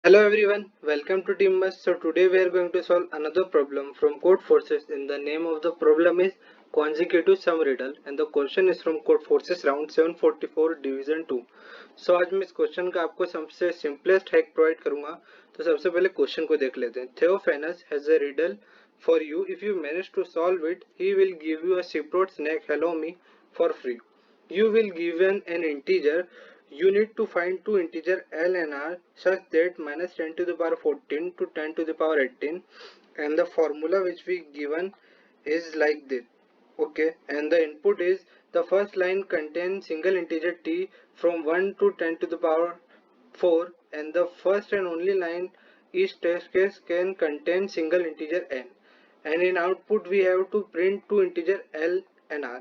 Hello everyone, welcome to Teambus. So today we are going to solve another problem from Code Forces. In the name of the problem is consecutive sum riddle and the question is from Code Forces round 744 division 2. So आज मैं इस question का आपको सबसे simplest hack provide करूंगा. तो सबसे पहले क्वेश्चन को देख लेते हैं. Theophanes has a riddle for you. If you manage to solve it, he will give you a Cyprot snake hello me for free. You will given an integer. You need to find two integer L and R such that minus 10 to the power 14 to 10 to the power 18, and the formula which we given is like this. Okay, and the input is the first line contains single integer t from 1 to 10 to the power 4, and the first and only line each test case can contain single integer n, and in output we have to print two integer L and R.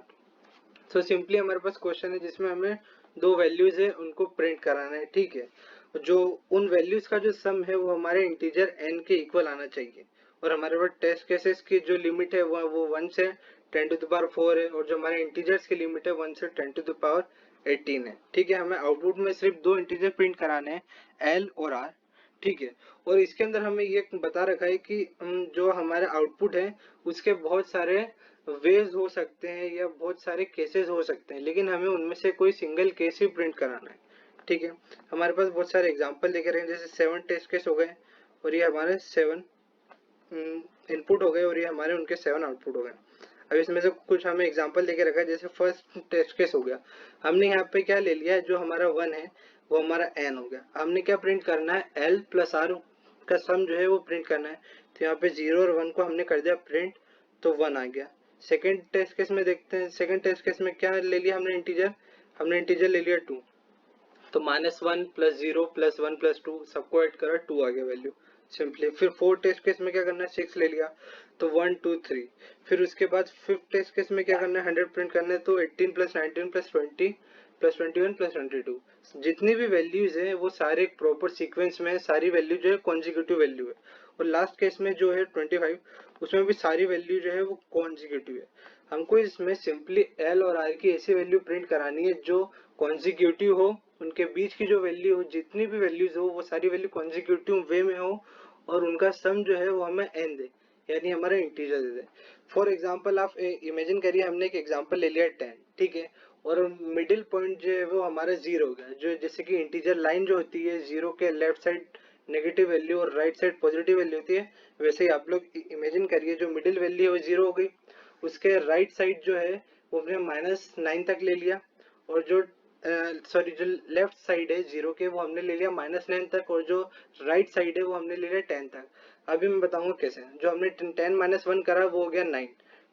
So simply हमारे पास question है जिसमें हमें दो values है उनको print कराना है. ठीक है, जो उन वैल्यूज का जो सम है वो हमारे इंटीजर n के इक्वल आना चाहिए. और हमारे पास टेस्ट केसेस की जो लिमिट है वो 1 से 10 टू द पावर 4 है, और जो हमारे इंटीजर्स की लिमिट है 1 से 10 टू द पावर 18 है. ठीक है, हमें आउटपुट में सिर्फ दो इंटीजर प्रिंट कराने हैं, l और r. ठीक है, और इसके अंदर हमें ये बता रखा है कि जो हमारा आउटपुट है उसके बहुत सारे वेज हो सकते हैं या बहुत सारे केसेस हो सकते हैं, लेकिन हमें उनमें से कोई सिंगल केस ही प्रिंट कराना है. ठीक है, हमारे पास बहुत सारे एग्जांपल देखे रहे हैं, जैसे 7 टेस्ट केस हो गए और ये हमारे 7 इनपुट हो गए और ये हमारे उनके 7 आउटपुट हो गए. अब इसमें से कुछ हमें एग्जांपल देके रखा है. जैसे फर्स्ट टेस्ट केस हो गया, हमने यहाँ पे क्या ले लिया है, जो हमारा 1 है वो हमारा n हो गया. हमने क्या प्रिंट करना है, l प्लस r का सम जो है वो प्रिंट करना है. तो यहाँ पे 0 और 1 को हमने कर दिया प्रिंट, तो 1 आ गया. सेकेंड टेस्ट केस में देखते हैं. सेकेंड टेस्ट केस में क्या ले लिया हमने इंटीजर, ले लिया 2. तो -1 प्लस 0 प्लस 1 प्लस 2 सबको ऐड करा, 2 आ गया वैल्यू सिंपली. फिर फोर्थ टेस्ट केस में क्या करना है, 6 ले लिया, तो 1 2 3. फिर उसके बाद फिफ्थ टेस्ट केस में क्या करना है, 100 प्रिंट करना है, तो 18 प्लस 19 प्लस 20 प्लस 21 प्लस 22. जितनी भी वैल्यूज है वो सारे एक प्रॉपर सीक्वेंस में है, सारी वैल्यू जो है कॉन्जिक्यूटिव वैल्यू है. और लास्ट केस में जो है 25, उसमें भी सारी वैल्यू जो है वो कॉन्जिक्यूटिव है. हमको इसमें सिंपली एल और आर की ऐसी वैल्यू प्रिंट करानी है जो कॉन्जिक्यूटिव हो, उनके बीच की जो वैल्यू हो, जितनी भी वैल्यूज हो वो सारी वैल्यू कॉन्जिक्यूटिव वे में हो, और उनका सम जो है वो हमें एन दे, यानी हमारा integer they they. For example आप इमेजिन करिए, हमने एक एग्जाम्पल ले लिया 10. ठीक है, और मिडिल पॉइंट जो है वो हमारा 0 हो गया. जो जैसे कि इंटीजर लाइन जो होती है, 0 के लेफ्ट साइड नेगेटिव वैल्यू और राइट साइड पॉजिटिव वैल्यू होती है, वैसे ही आप लोग इमेजिन करिए जो मिडिल वैल्यू है वो 0 हो गई, उसके राइट साइड जो है वो हमने -9 तक ले लिया, और जो सॉरी जो लेफ्ट साइड है 0 के वो हमने ले लिया -9 तक, और जो राइट साइड है वो हमने ले लिया 10 तक. अभी मैं बताऊंगा कैसे. जो हमने 10 -1 करा वो हो गया 9.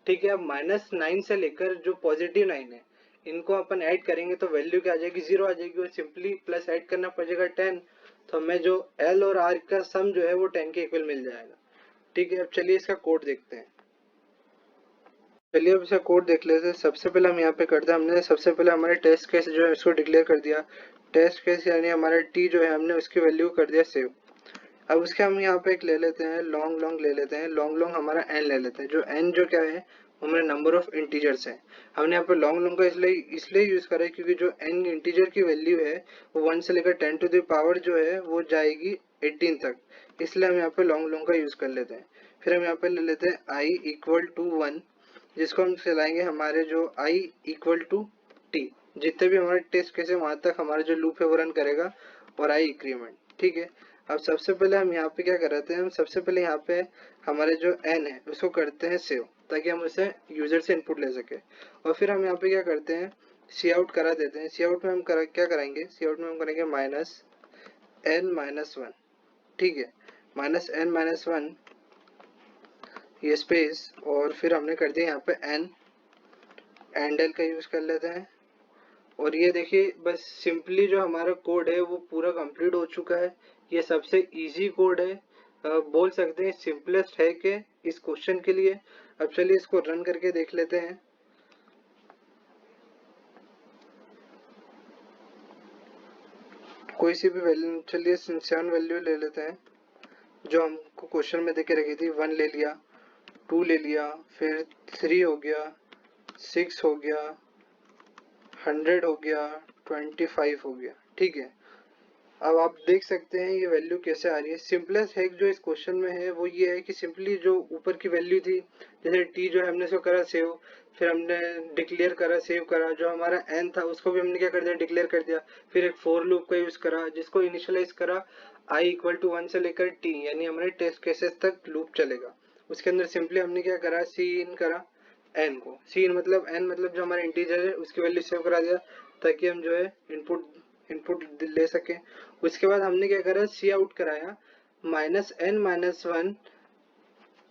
ठीक है, अब -9 से लेकर जो पॉजिटिव 9 है इनको अपन ऐड करेंगे तो वैल्यू क्या आ जाएगी, 0 आ जाएगी, और सिंपली प्लस ऐड करना पड़ेगा 10. तो हमें जो एल और आर का सम जो है वो 10 के इक्वल मिल जाएगा. ठीक है, अब चलिए इसका कोड देखते हैं. चलिए अब इसका कोड देख लेते हैं. सबसे पहले हम यहाँ पे करते हैं, हमने सबसे पहले हमारे टेस्ट केस जो है इसको डिक्लेयर कर दिया. टेस्ट केस यानी हमारा टी जो है हमने उसकी वैल्यू कर दिया सेव. अब उसके हम यहाँ पे एक ले लेते हैं, लॉन्ग लॉन्ग ले लेते हैं. लॉन्ग लॉन्ग हमारा एन ले लेते हैं. जो एन जो क्या है, वो हमारे नंबर ऑफ इंटीजर्स है. हमने यहाँ पे लॉन्ग लॉन्ग का इसलिए यूज करा है क्योंकि जो एन इंटीजर की वैल्यू है वो 1 से लेकर 10 टू द पावर जो है वो जाएगी 18 तक, इसलिए हम यहाँ पे लॉन्ग लॉन्ग का यूज कर लेते हैं. फिर हम यहाँ पे ले लेते हैं आई इक्वल टू 1, जिसको हम चलाएंगे हमारे जो i इक्वल टू टी. जितने भी हमारे टेस्ट केस है वहां तक हमारा जो लूप है वो रन करेगा, और i इंक्रीमेंट. ठीक है, अब सबसे पहले हम यहाँ पे क्या कराते हैं, हम सबसे पहले यहाँ पे हमारे जो n है उसको करते हैं सेव, ताकि हम उसे यूजर से इनपुट ले सके. और फिर हम यहाँ पे क्या करते हैं, सी आउट करा देते हैं. सी आउट में हम क्या कराएंगे, सी आउट में हम करेंगे -n-1. ठीक है, -n-1 ये स्पेस, और फिर हमने कर दिया यहाँ पे n, एंडल का यूज कर लेते हैं. और ये देखिए बस सिंपली जो हमारा कोड है वो पूरा कंप्लीट हो चुका है. ये सबसे इजी कोड है, बोल सकते हैं सिंपलेस्ट है कि इस क्वेश्चन के लिए. अब चलिए इसको रन करके देख लेते हैं. कोई सी भी वैल्यू, चलिए 7 वैल्यू ले लेते हैं जो हमको क्वेश्चन में देके रखी थी. 1 ले लिया, 2 ले लिया, फिर 3 हो गया, 6 हो गया, 100 हो गया, 25 हो गया. ठीक है, अब आप देख सकते हैं ये वैल्यू कैसे आ रही है। सिंपलेस्ट हैक जो इस क्वेश्चन में है वो ये है कि सिंपली जो ऊपर की वैल्यू थी, जैसे टी जो है हमने इसको करा सेव, फिर हमने डिक्लेयर करा, सेव करा, जो हमारा एन था उसको भी हमने क्या कर दिया, डिक्लेयर कर दिया। फिर एक फोर लूप का यूज करा जिसको इनिशियलाइज करा आई इक्वल टू 1 से लेकर टी, यानी हमारे टेस्ट केसेस तक लूप चलेगा। उसके अंदर सिंपली हमने क्या करा, सी इन करा एन को, सी इन मतलब एन मतलब जो हमारा इंटीजर है उसकी वैल्यू सेव करा दिया ताकि हम जो है इनपुट ले सकें। उसके बाद हमने क्या करा, सी आउट कराया -n-1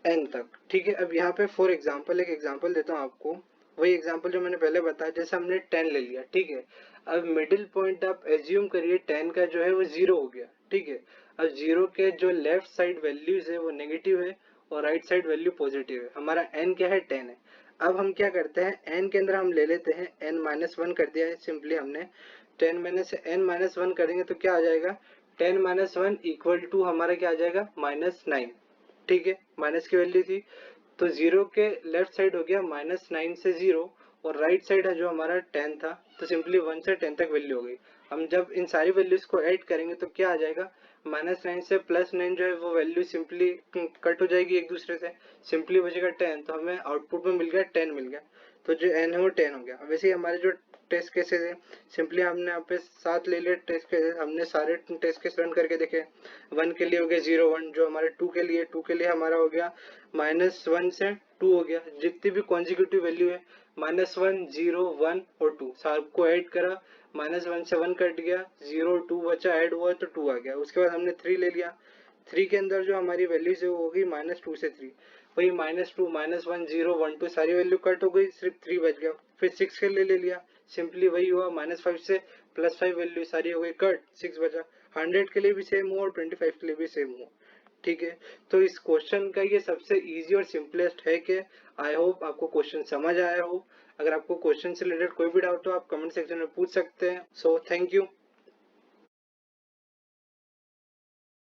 एन तक। ठीक है, अब यहाँ पे फॉर एग्जाम्पल एक एग्जाम्पल देता हूँ आपको, वही एग्जाम्पल जो मैंने पहले बताया। जैसे हमने 10 ले लिया, ठीक है, अब मिडिल पॉइंट आप एज्यूम करिए 10 का जो है वो 0 हो गया। ठीक है, अब 0 के जो लेफ्ट साइड वैल्यूज है वो नेगेटिव है और राइट साइड वैल्यू पॉजिटिव है। हमारा एन क्या है, 10 है। अब हम क्या करते हैं, एन के अंदर हम ले लेते हैं n-1 कर दिया है सिंपली हमने। 10 में से n-1 करेंगे तो क्या आ जाएगा, 10-1 इक्वल टू हमारा क्या आ जाएगा, -9। ठीक है, माइनस की वैल्यू थी तो 0 के लेफ्ट साइड हो गया -9 से 0, और राइट साइड है जो हमारा 10 था, तो सिंपली 1 से 10 तक वैल्यू हो गई। हम जब इन सारी वैल्यूज को ऐड करेंगे तो क्या आ जाएगा, -9 से +9 जो है वो वैल्यू सिंपली कट हो जाएगी एक दूसरे से, सिंपली बचेगा 10, तो हमें आउटपुट में मिल गया 10 मिल गया। तो जो n है वो 10 हो गया। वैसे ही हमारे जो टेस्ट केसेस है, सिंपली हमने यहाँ पे 7 ले लिए टेस्ट केसेस, हमने सारे टेस्ट केस रन करके देखे। 1 के लिए हो गया 0-1, जो हमारे 2 के लिए हमारा हो गया -1 से 2 हो गया। जितनी भी कॉन्जिक्यूटिव वैल्यू है -1, 0, 1 और 2 सबको ऐड करा, -1 से 1 कट गया, 0 2 बचा, ऐड हुआ तो 2 आ गया। उसके बाद हमने 3 ले लिया, 3 के अंदर जो हमारी वैल्यूज है वो होगी -2 से 3, वही -2, -1, 0, 1, 2 सारी वैल्यू कट हो गई, सिर्फ 3 बच गया। फिर 6 के लिए ले लिया, सिंपली वही हुआ, -5 से +5 वैल्यू सारी हो गई कट, 6 बचा। 100 के लिए भी सेम हुआ और 25 के लिए भी सेम हुआ। ठीक है, तो इस क्वेश्चन का ये सबसे इजी और सिंपलेस्ट है कि आई होप आपको क्वेश्चन समझ आया हो। अगर आपको क्वेश्चन से रिलेटेड कोई भी डाउट हो आप कमेंट सेक्शन में पूछ सकते हैं। So thank you.